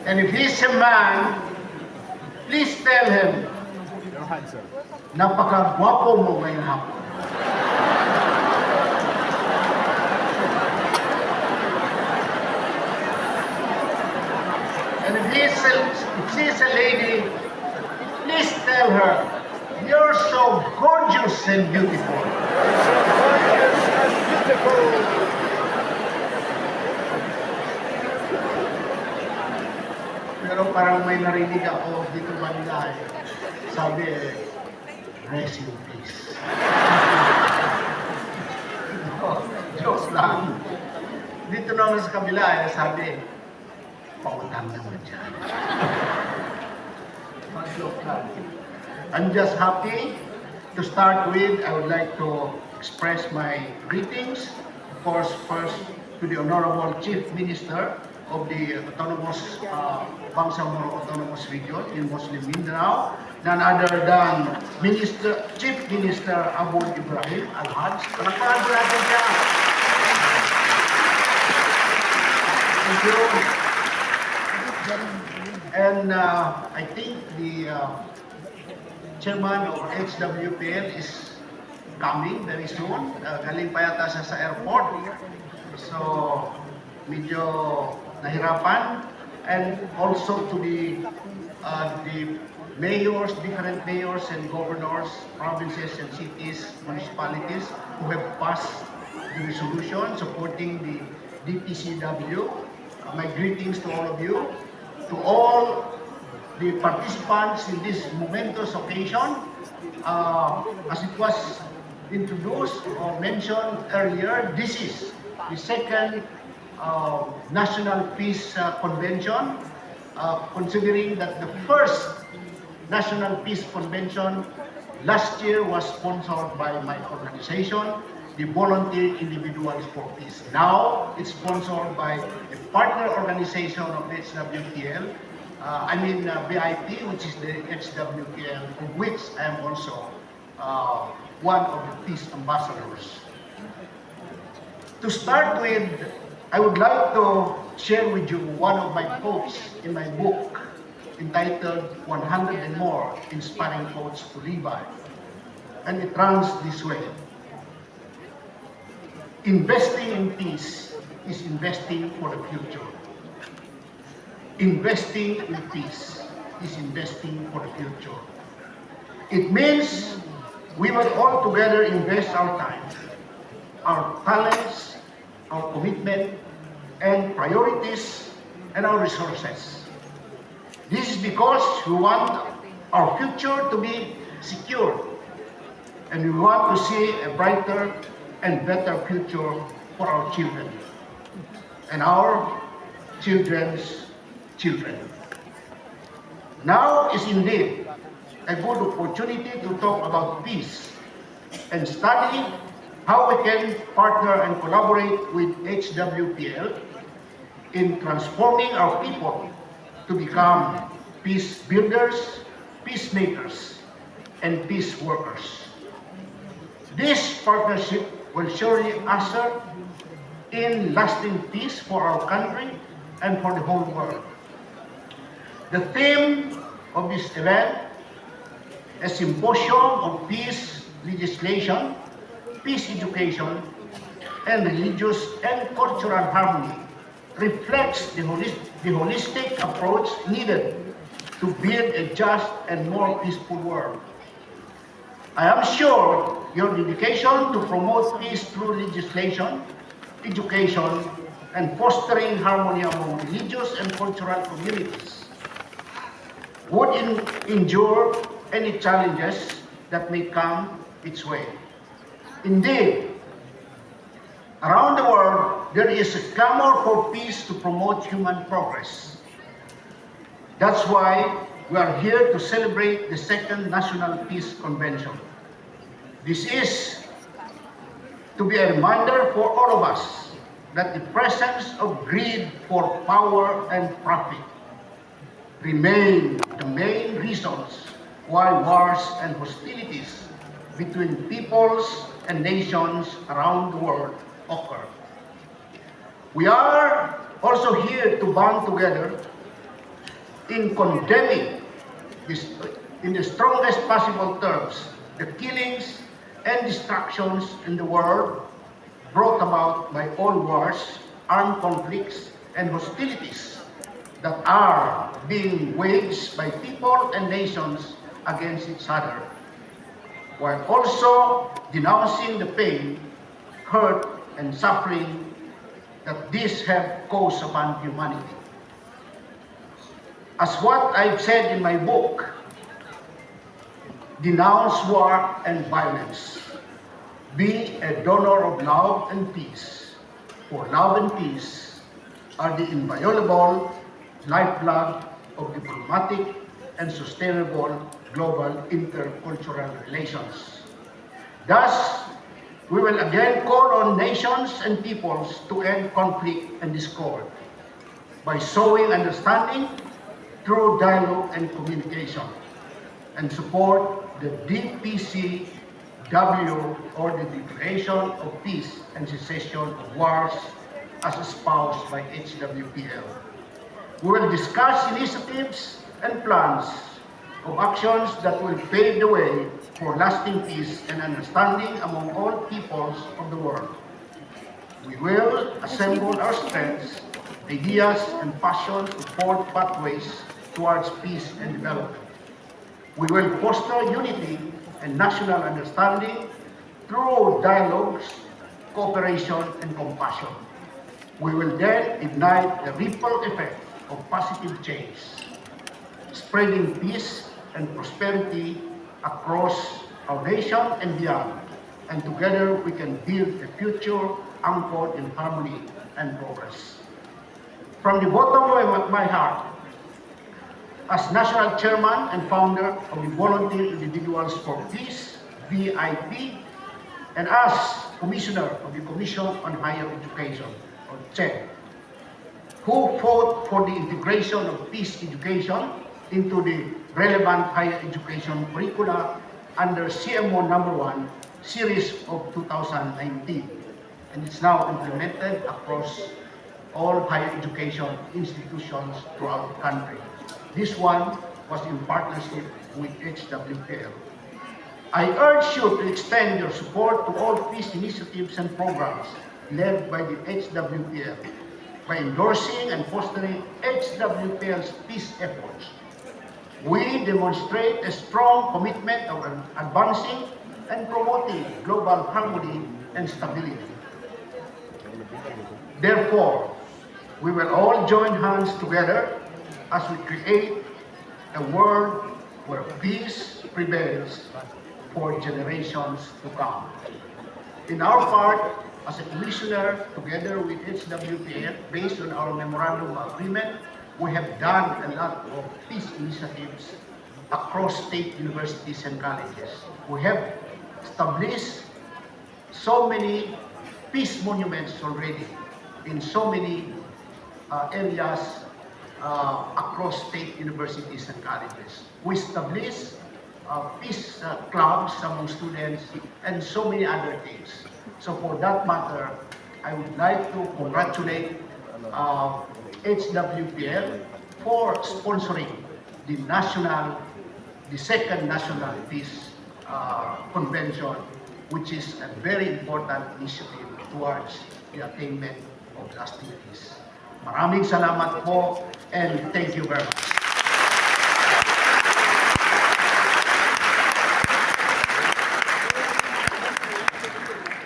And if he's a man, please tell him, Your hand, sir. napaka-gwapo mo ngayong hapon. And if she's a lady, please tell her, you're so gorgeous and beautiful. Pero parang may narinig ako dito banda eh. Sabi rest in peace. No, jokes lang. Dito naman sa kabila eh, sabi, pautang naman dyan. Joke lang. I'm just happy. To start with, I would like to express my greetings, of course, first to the Honorable Chief Minister of the Autonomous Bangsamoro Autonomous Region in Muslim Mindanao, none other than Chief Minister Abu Ibrahim Al-Haj. Palakpakan po natin siya. Thank you. And I think the chairman of HWPL is coming very soon. Galing pa yata siya sa airport. So, medyo nahirapan. And also to the mayors, different mayors and governors, provinces and cities, municipalities who have passed the resolution supporting the DPCW. My greetings to all of you. To all the participants in this momentous occasion, as it was introduced or mentioned earlier, this is the second National Peace Convention, considering that the first National Peace Convention last year was sponsored by my organization, the Volunteer Individuals for Peace. Now, it's sponsored by a partner organization of the HWPL, BIP, which is the HWPL, of which I am also one of the peace ambassadors. To start with, I would like to share with you one of my quotes in my book entitled 100 and More Inspiring Quotes to Revive. And it runs this way. Investing in peace is investing for the future. Investing in peace is investing for the future. It means we must all together invest our time, our talents, our commitment, and priorities, and our resources. This is because we want our future to be secure, and we want to see a brighter and better future for our children and our children's children. Now is indeed a good opportunity to talk about peace and study how we can partner and collaborate with HWPL in transforming our people to become peace builders, peacemakers, and peace workers. This partnership will surely usher in lasting peace for our country and for the whole world. The theme of this event, a symposium on peace legislation, peace education, and religious and cultural harmony, reflects the holistic approach needed to build a just and more peaceful world. I am sure your dedication to promote peace through legislation, education, and fostering harmony among religious and cultural communities would endure any challenges that may come its way. Indeed, around the world, there is a clamor for peace to promote human progress. That's why we are here to celebrate the Second National Peace Convention. This is to be a reminder for all of us that the presence of greed for power and profit remain the main reasons why wars and hostilities between peoples and nations around the world occur. We are also here to band together in condemning this, in the strongest possible terms, the killings and destructions in the world brought about by all wars, armed conflicts, and hostilities that are being waged by people and nations against each other, while also denouncing the pain, hurt, and suffering that these have caused upon humanity. As what I've said in my book, denounce war and violence. Be a donor of love and peace, for love and peace are the inviolable lifeblood of diplomatic and sustainable global intercultural relations. Thus, we will again call on nations and peoples to end conflict and discord by sowing understanding through dialogue and communication, and support the DPCW, or the Declaration of Peace and Cessation of Wars, as espoused by HWPL. We will discuss initiatives and plans of actions that will pave the way for lasting peace and understanding among all peoples of the world. We will assemble our strengths, ideas, and passion to forge pathways towards peace and development. We will foster unity and national understanding through dialogues, cooperation, and compassion. We will then ignite the ripple effect of positive change, spreading peace and prosperity across our nation and beyond. And together we can build a future anchored in harmony and progress. From the bottom of my heart, as National Chairman and Founder of the Volunteer Individuals for Peace, VIP, and as Commissioner of the Commission on Higher Education, or CHED, who fought for the integration of peace education into the relevant higher education curricula under CMO #1 series of 2019, and it's now implemented across all higher education institutions throughout the country. This one was in partnership with HWPL. I urge you to extend your support to all peace initiatives and programs led by the HWPL by endorsing and fostering HWPL's peace efforts. We demonstrate a strong commitment of advancing and promoting global harmony and stability. Therefore, we will all join hands together as we create a world where peace prevails for generations to come. In our part, as a commissioner, together with HWPL, based on our memorandum of agreement, we have done a lot of peace initiatives across state universities and colleges. We have established so many peace monuments already in so many areas across state universities and colleges. We established peace clubs among students and so many other things. So for that matter, I would like to congratulate HWPL for sponsoring the second National Peace Convention, which is a very important initiative towards the attainment of lasting peace. Maraming salamat po, and thank you very much.